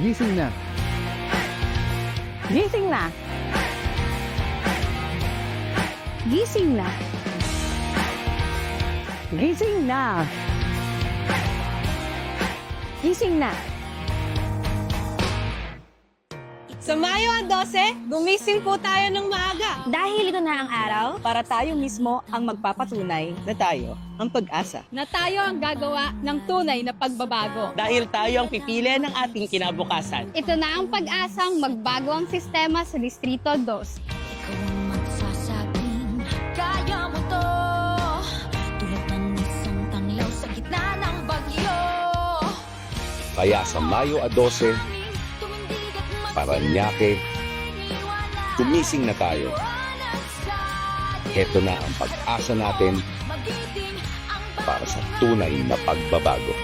Gising na. Gising na. Gising na. Gising na. Gising na. Sa Mayo 12, gumising po tayo ng maaga. Dahil ito na ang araw, Para tayo mismo ang magpapatunay na tayo ang pag-asa. Na tayo ang gagawa ng tunay na pagbabago. Dahil tayo ang pipili ng ating kinabukasan. Ito na ang pag-asang magbago ang sistema sa Distrito 2. Ikaw ang magsasabing kaya mo to, tulad ng isang tanglaw sa gitna ng bagyo. Kaya sa Mayo 12, Parañaque, gumising na tayo. Ito na ang pag-asa natin para sa tunay na pagbabago.